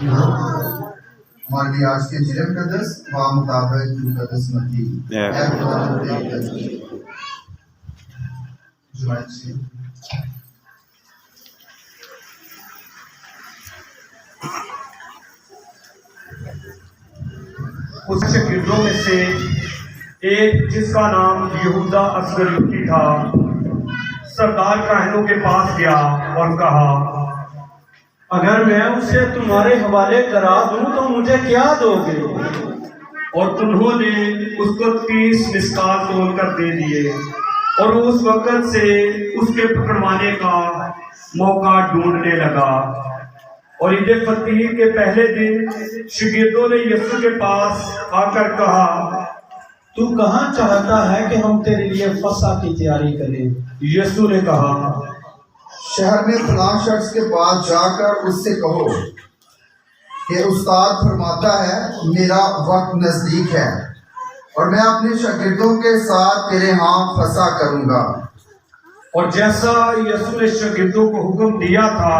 ہمارے لیے آج کے انجیل مقدس مطابق مقدس متی اس شاگردوں میں سے ایک جس کا نام یہودا اسکریوتی تھا سردار کاہنوں کے پاس گیا اور کہا، اگر میں اسے تمہارے حوالے کرا دوں تو مجھے کیا دو گے؟ اور انہوں نے اس کو 30 مسکال تول کر دے دیے، اور وہ اس وقت سے اس کے پکڑوانے کا موقع ڈھونڈنے لگا۔ اور عید فطیر کے پہلے دن شاگردوں نے یسوع کے پاس آ کر کہا، تو کہاں چاہتا ہے کہ ہم تیرے لیے فسح کی تیاری کریں؟ یسوع نے کہا، شہر میں فلاں شخص کے پاس جا کر اس سے کہو کہ استاد فرماتا ہے میرا وقت نزدیک ہے اور میں اپنے شاگردوں کے ساتھ تیرے ہاں فسح کروں گا۔ اور جیسا یسوع نے شاگردوں کو حکم دیا تھا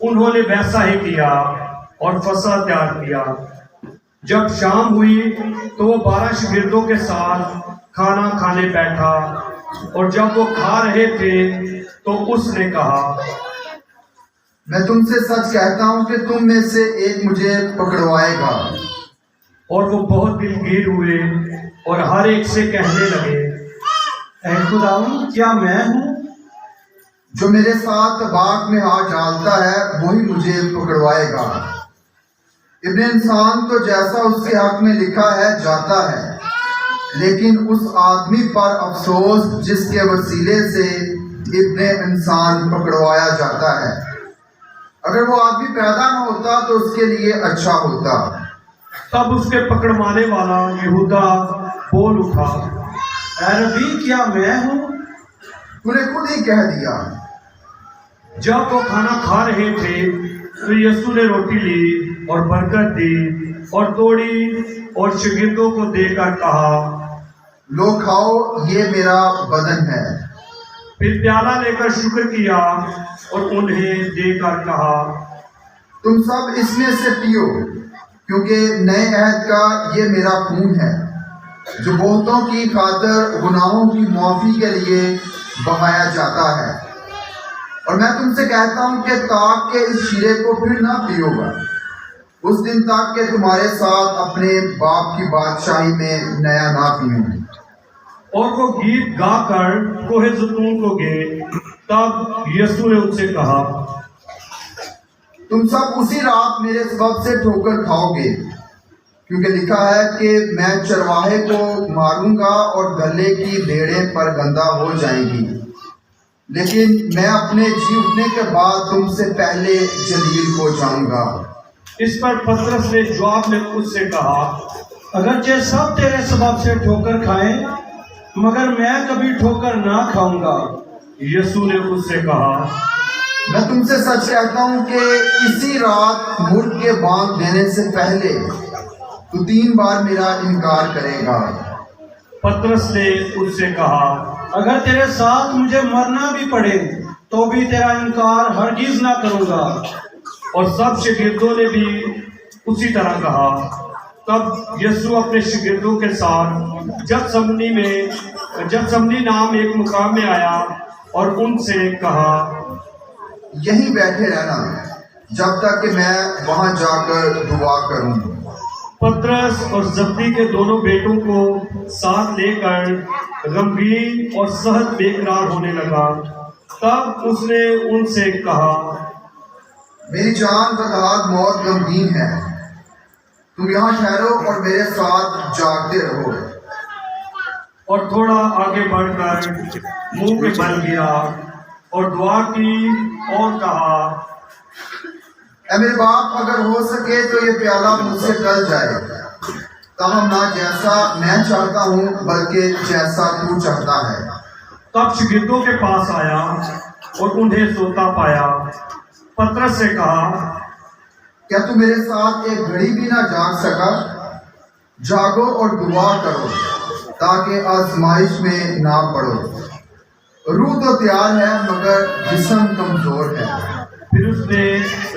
انہوں نے ویسا ہی کیا اور فسح تیار کیا۔ جب شام ہوئی تو وہ 12 شاگردوں کے ساتھ کھانا کھانے بیٹھا، اور جب وہ کھا رہے تھے تو اس نے کہا، میں تم سے سچ کہتا ہوں کہ تم میں سے ایک مجھے پکڑوائے گا۔ اور وہ بہت دلگیر ہوئے اور ہر ایک سے کہنے لگے، اے خداوند، کیا میں ہوں؟ جو میرے ساتھ طباق میں ہاتھ ڈالتا ہے وہی مجھے پکڑوائے گا۔ ابن انسان تو جیسا اس کے حق میں لکھا ہے جاتا ہے، لیکن اس آدمی پر افسوس جس کے وسیلے سے ابن انسان پکڑوایا جاتا ہے۔ اگر وہ آدمی پیدا نہ ہوتا تو اس کے لیے اچھا ہوتا۔ تب اس کے پکڑوانے والا یہودا بول اٹھا، اے ربی، کیا میں ہوں؟ تو نے خود ہی کہہ دیا۔ جب وہ کھانا کھا رہے تھے تو یسوع نے روٹی لی اور برکت دی اور توڑی اور شاگردوں کو دے کر کہا، لو کھاؤ، یہ میرا بدن ہے۔ پھر پیالہ لے کر شکر کیا اور انہیں دے کر کہا، تم سب اس میں سے پیو، کیونکہ نئے عہد کا یہ میرا خون ہے جو بہتوں کی خاطر گناہوں کی معافی کے لیے بہایا جاتا ہے۔ اور میں تم سے کہتا ہوں کہ تاک کہ اس شیرے کو پھر نہ پیو گا اس دن تک کہ تمہارے ساتھ اپنے باپ کی بادشاہی میں نیا نہ پیوں۔ اور وہ گیت گا کر کوہ زیتون کو گئے۔ تب یسوع نے ان سے کہا، تم سب اسی رات میرے سبب سے ٹھوکر کھاؤ گے، کیونکہ لکھا ہے کہ میں چرواہے کو ماروں گا اور گلے کی بھیڑیں پرگندہ ہو جائیں گی، لیکن میں اپنے جی اٹھنے کے بعد تم سے پہلے جلیل ہو جاؤں گا۔ اس پر پطرس نے جواب میں اس سے کہا، اگرچہ سب تیرے سبب سے ٹھوکر کھائیں مگر میں کبھی ٹھوکر نہ کھاؤں گا۔ یسوع نے اس سے کہا، میں تم سے سچ کہتا ہوں کہ اسی رات مرد کے بانگ دینے سے پہلے تو 3 بار میرا انکار کرے گا۔ پطرس نے اس سے کہا، اگر تیرے ساتھ مجھے مرنا بھی پڑے تو بھی تیرا انکار ہرگز نہ کروں گا۔ اور سب شاگردوں نے بھی اسی طرح کہا۔ تب یسوع اپنے شاگردوں کے ساتھ جتسمنی نام ایک مقام میں آیا اور ان سے کہا، یہیں بیٹھے رہنا جب تک کہ میں وہاں جا کر دعا کروں۔ پطرس اور زبدی کے دونوں بیٹوں کو ساتھ لے کر غمگین اور سخت بے قرار ہونے لگا۔ تب اس نے ان سے کہا، میری جان بدحال موت غمگین ہے، تم یہاں ٹھہرو اور میرے ساتھ جاگتے رہو۔ اور تھوڑا آگے بڑھ کر منہ پہ بل گرا اور دعا کی اور کہا، اے میرے باپ، اگر ہو سکے تو یہ پیالہ مجھ سے ٹل جائے، تاہم نہ جیسا میں چاہتا ہوں بلکہ جیسا تو چاہتا ہے۔ تب شاگردوں کے پاس آیا اور انہیں سوتا پایا۔ پطرس سے کہا، کیا تو میرے ساتھ ایک گھڑی بھی نہ جاگ سکا؟ جاگو اور دعا کرو تاکہ آزمائش میں نہ پڑو۔ روح تو تیار ہے مگر جسم کمزور ہے۔ پھر اس نے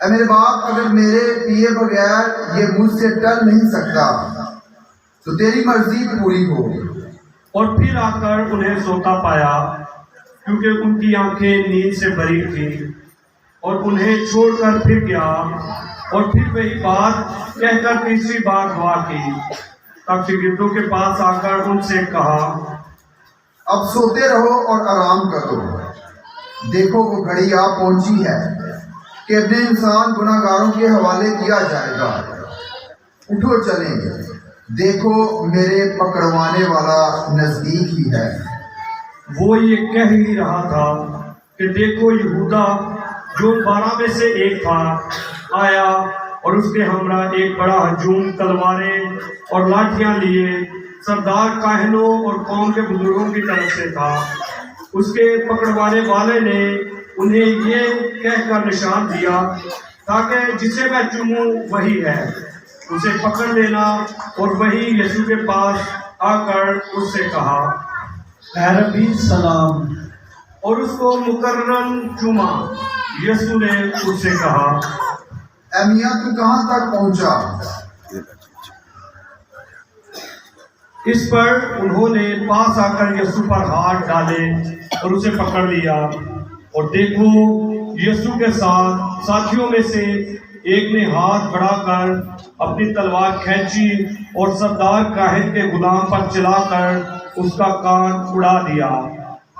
اے میرے باپ اگر میرے پیے بغیر یہ مجھ سے ٹل نہیں سکتا تو تیری مرضی پوری ہو۔ اور پھر آ کر انہیں سوتا پایا کیونکہ ان کی آنکھیں نیند سے بھری تھیں، اور انہیں چھوڑ کر پھر گیا اور پھر وہی بات کہہ کر تیسری بار دعا کی۔ تب شاگردوں کے پاس آ کر ان سے کہا، اب سوتے رہو اور آرام کرو، دیکھو وہ گھڑی آ پہنچی ہے کہ ابن انسان گناہ گاروں کے حوالے کیا جائے گا۔ اٹھو چلیں، دیکھو میرے پکڑوانے والا نزدیک ہی ہے۔ وہ یہ کہہ ہی رہا تھا کہ دیکھو یہودا جو 12 میں سے ایک تھا آیا، اور اس کے ہمراہ ایک بڑا ہجوم تلواریں اور لاٹھیاں لیے سردار کاہنوں اور قوم کے بزرگوں کی طرف سے تھا۔ اس کے پکڑوانے والے نے انہیں یہ کہہ کر نشان دیا تاکہ جسے میں چوموں وہی ہے، اسے پکڑ لینا۔ اور وہی یسوع کے پاس آ کر اس سے کہا، اے ربی سلام۔ اور اس کو مکرم چوما۔ یسوع نے اس سے کہا، اے میاں تو کہاں تک پہنچا؟ اس پر انہوں نے پاس آ کر یسوع پر ہاتھ ڈالے اور اسے پکڑ لیا، اور دیکھو یسوع کے ساتھ ساتھیوں میں سے ایک نے ہاتھ بڑھا کر اپنی تلوار کھینچی اور سردار کاہن کے غلام پر چلا کر اس کا کان اڑا دیا۔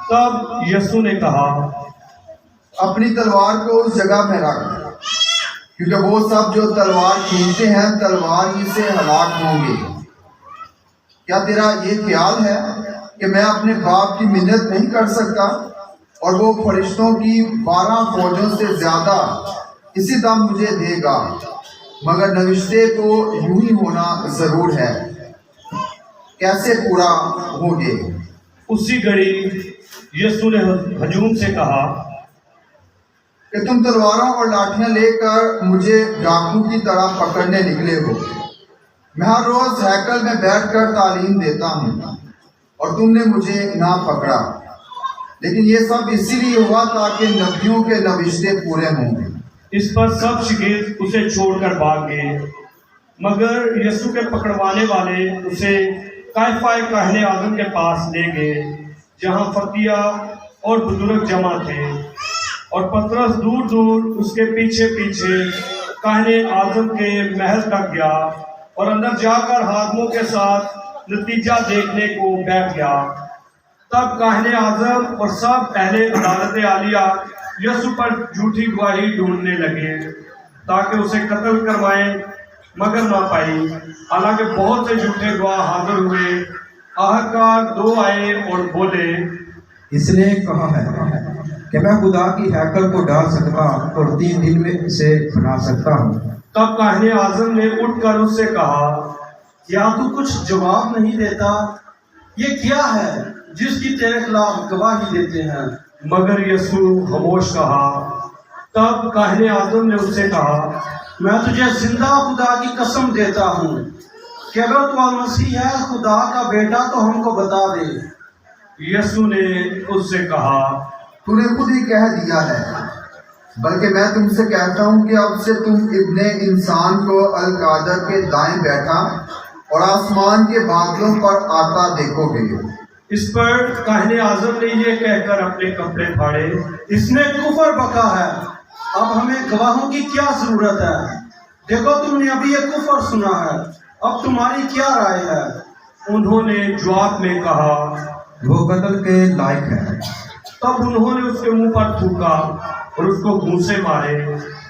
تب یسوع نے کہا، اپنی تلوار کو اس جگہ میں رکھ، کیونکہ وہ سب جو تلوار کھینچتے ہیں تلوار ہی سے ہلاک ہوں گے۔ کیا تیرا یہ خیال ہے کہ میں اپنے باپ کی منت نہیں کر سکتا اور وہ فرشتوں کی 12 فوجوں سے زیادہ اسی دم مجھے دے گا؟ مگر نوشتے کو یوں ہی ہونا ضرور ہے، کیسے پورا ہوگے؟ اسی گھڑی یسوع نے ہجوم سے کہا کہ تم تلواروں اور لاٹھیاں لے کر مجھے ڈاکو کی طرح پکڑنے نکلے ہو۔ میں ہر روز ہیکل میں بیٹھ کر تعلیم دیتا ہوں اور تم نے مجھے نہ پکڑا، لیکن یہ سب اسی لیے ہوا تاکہ نبیوں کے نوشتے پورے ہوں۔ اس پر سب شاگرد اسے چھوڑ کر بھاگ گئے، مگر یسوع کے پکڑوانے والے اسے قیافہ کاہن اعظم کے پاس لے گئے، جہاں فقیہ اور بزرگ جمع تھے۔ اور پترس دور دور اس کے پیچھے پیچھے کاہن اعظم کے محل تک گیا اور اندر جا کر حاکموں کے ساتھ نتیجہ دیکھنے کو بیٹھ گیا۔ تب کاہن اعظم اور سب اہل عدالت عالیہ یسوع پر جھوٹی گواہی ڈھونڈنے لگے تاکہ اسے قتل کروائیں، مگر نہ پائی، حالانکہ بہت سے جھوٹے گواہ حاضر ہوئے۔ آخرکار 2 آئے اور بولے، اس نے کہا ہے کہ میں خدا کی ہیکل کو ڈال سکتا اور 3 دن میں اسے بنا سکتا ہوں۔ تب کاہن اعظم نے اٹھ کر اس سے کہا، کیا تو کچھ جواب نہیں دیتا؟ یہ کیا ہے جس کی تیرے خلاف گواہی دیتے ہیں؟ مگر یسوع خاموش رہا۔ تب کاہن اعظم نے اس سے کہا، میں تجھے زندہ خدا کی قسم دیتا ہوں کہ اگر تو المسیح ہے خدا کا بیٹا تو ہم کو بتا دے۔ یسوع نے اس سے کہا، تو نے خود ہی کہہ دیا ہے، بلکہ میں تم سے کہتا ہوں کہ اب سے تم ابن انسان کو القادر کے دائیں بیٹھا اور آسمان کے بادلوں پر آتا دیکھو گے۔ اس پر کاہن اعظم نے یہ کہہ کر اپنے کپڑے پھاڑے۔ اس نے کفر بکا ہے، اب ہمیں گواہوں کی کیا ضرورت ہے؟ دیکھو تم نے ابھی یہ کفر سنا ہے، اب تمہاری کیا رائے ہے؟ انہوں نے جواب میں کہا، وہ قتل کے لائق ہے۔ تب انہوں نے اس کے منہ پر تھوکا اور اس کو گھونسے مارے،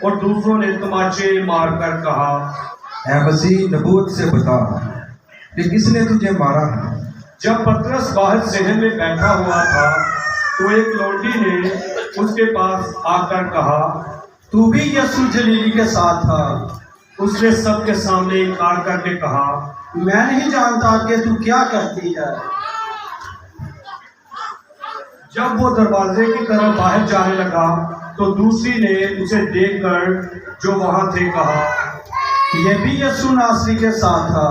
اور دوسروں نے تماچے مار کر کہا، اے مسیح نبوت سے بتا کہ کس نے تجھے مارا ہے؟ جب پترس باہر صحن میں بیٹھا ہوا تھا تو ایک لونڈی نے اس کے پاس آ کر کہا، تو بھی یسوع جلیلی کے ساتھ تھا؟ اس نے سب کے سامنے انکار کر کے کہا، میں نہیں جانتا کہ تو کیا کہتی ہے۔ جب وہ دروازے کی طرف باہر جانے لگا تو دوسری نے اسے دیکھ کر جو وہاں تھے کہا، یہ بھی یسوع ناصری کے ساتھ تھا۔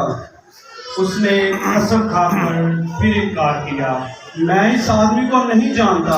اس نے قسم کھا کر پھر انکار کیا۔ میں اس آدمی کو نہیں جانتا۔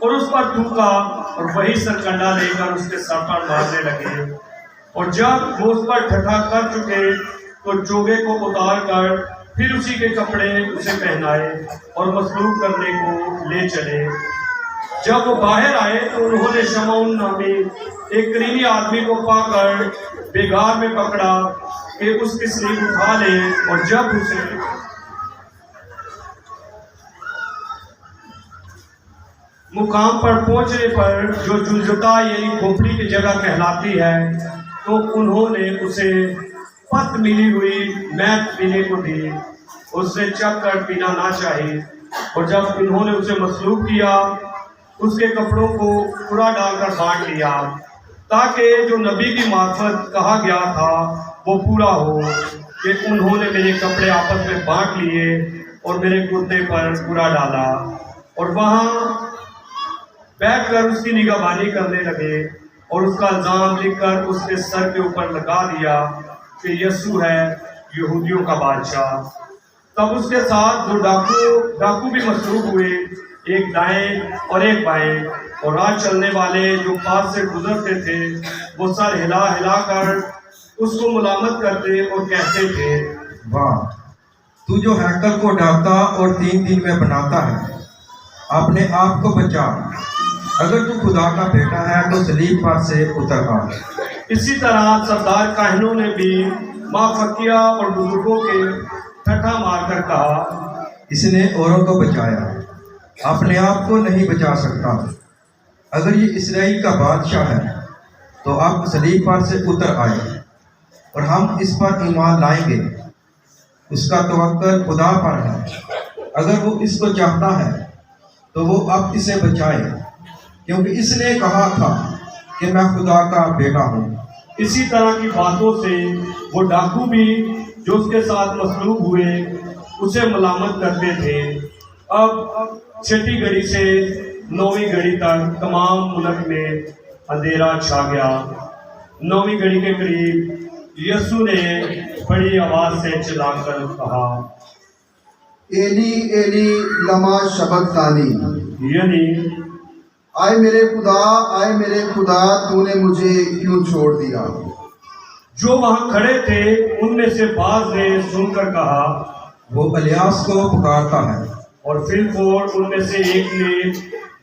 اور اس پر تھوکا اور وہی سرکنڈا لے کر اس کے سر پر مارنے لگے. اور جب وہ اس پر ٹھٹھا کر چکے تو چوگے کو اتار کر پھر اسی کے کپڑے اسے پہنائے اور مصلوب کرنے کو لے چلے. جب وہ باہر آئے تو انہوں نے شمعون نامی ایک قرینی آدمی کو پا کر بیگار میں پکڑا کہ اس کی سلیب اٹھا لے. اور جب اسے مقام پر پہنچنے پر جو جلجتا یعنی کھوپڑی کی جگہ کہلاتی ہے تو انہوں نے اسے پت ملی ہوئی میت پینے کو دی. اس نے چکھ کر پینا نہ چاہی. اور جب انہوں نے اسے مصلوب کیا اس کے کپڑوں کو پورا ڈال کر بانٹ لیا تاکہ جو نبی کی معرفت کہا گیا تھا وہ پورا ہو کہ انہوں نے میرے کپڑے آپس میں بانٹ لیے اور میرے کرتے پر پورا ڈالا. اور وہاں بیٹھ کر اس کی نگہبانی کرنے لگے اور اس کا الزام لکھ کر اس کے سر کے اوپر لگا دیا کہ یسوع ہے یہودیوں کا بادشاہ. تب اس کے ساتھ دو ڈاکو بھی مصلوب ہوئے، ایک دائیں اور ایک بائیں. اور راہ چلنے والے جو پاس سے گزرتے تھے وہ سر ہلا ہلا کر اس کو ملامت کرتے اور کہتے تھے، واہ، تو جو ہیکل کو ڈھانپتا اور 3 دن میں بناتا ہے، اپنے آپ کو بچا. اگر تو خدا کا بیٹا ہے تو صلیب پر سے اتر آ. اسی طرح سردار کاہنوں نے بھی ماں فقیہ اور بزرگوں کے ٹھٹھا مار کر کہا، اس نے اوروں کو بچایا، اپنے آپ کو نہیں بچا سکتا. اگر یہ اسرائیل کا بادشاہ ہے تو اب صلیب پر سے اتر آئے اور ہم اس پر ایمان لائیں گے. اس کا توکل خدا پر ہے. اگر وہ اس کو چاہتا ہے تو وہ اب اسے بچائے، کیونکہ اس نے کہا تھا کہ میں خدا کا بیٹا ہوں. اسی طرح کی باتوں سے وہ ڈاکو بھی جو اس کے ساتھ مصلوب ہوئے اسے ملامت کرتے تھے. اب 6 گھڑی سے 9 گھڑی تک تمام ملک میں اندھیرا چھا گیا. 9 گھڑی کے قریب یسوع نے بڑی آواز سے چلا کر کہا، ایلی ایلی لما شبقتانی، یعنی آئے میرے خدا تو نے مجھے کیوں چھوڑ دیا. جو وہاں کھڑے تھے ان میں سے بعض نے سن کر کہا، وہ الیاس کو پکارتا ہے. اور فی الفور ان میں سے ایک نے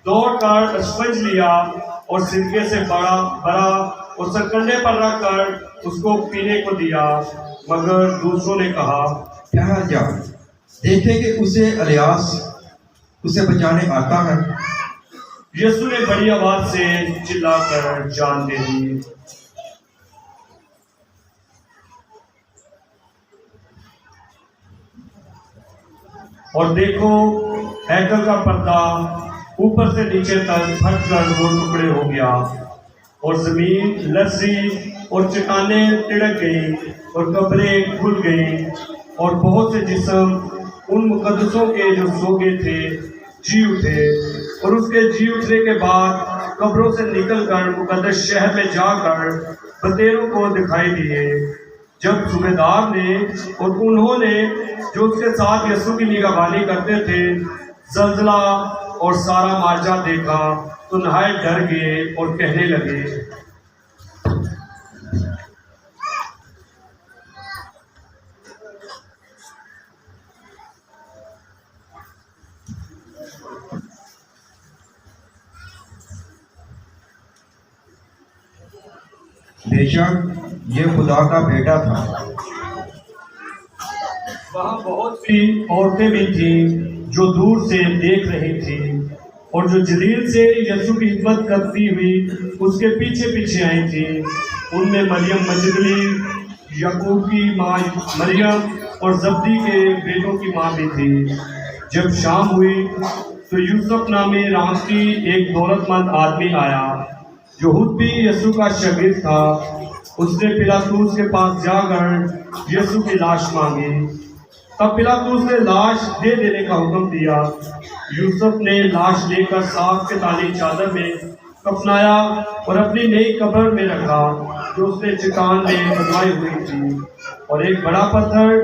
دوڑ کر اسفنج لیا اور سرکے سے بڑا اور سرکنڈے پر رکھ کر اس کو پینے کو دیا. مگر دوسروں نے کہا، ٹھہر جا، دیکھیں کہ اسے الیاس اسے بچانے آتا ہے. یسوع نے بڑی آواز سے چلا کر جان دے دی. اور دیکھو ہیکل کا پردہ اوپر سے نیچے تک پھٹ کر 2 ٹکڑے ہو گیا اور زمین لرزی اور چٹانیں تڑک گئی اور قبریں کھل گئیں اور بہت سے جسم ان مقدسوں کے جو سو گئے تھے جی اٹھے. اور اس کے جی اٹھنے کے بعد قبروں سے نکل کر مقدس شہر میں جا کر بطیروں کو دکھائی دیے. جب صوبیدار نے اور انہوں نے جو اس کے ساتھ یسوع کی نگہبانی کرتے تھے زلزلہ اور سارا مارجا دیکھا تو نہایت ڈر گئے اور کہنے لگے، بے شک یہ خدا کا بیٹا تھا. وہاں بہت سی عورتیں بھی تھیں جو دور سے دیکھ رہی تھیں اور جو جلیل سے یسوع کی خدمت کرتی ہوئی اس کے پیچھے پیچھے آئی تھیں. ان میں مریم مجدلی، یعقوب کی ماں مریم اور زبدی کے بیٹوں کی ماں بھی تھی. جب شام ہوئی تو یوسف نامی رامتی ایک دولت مند آدمی آیا جو خود بھی یسوع کا شاگرد تھا. اس نے پلاطوس کے پاس جا کر یسوع کی لاش مانگی. تب پلاطوس نے لاش دے دینے کا حکم دیا. یوسف نے لاش لے کر صاف کے تالی چادر میں کفنایا اور اپنی نئی قبر میں رکھا جو اس نے چٹان میں بنوائی ہوئی تھی. اور ایک بڑا پتھر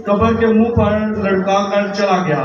قبر کے منہ پر لڑکا کر چلا گیا.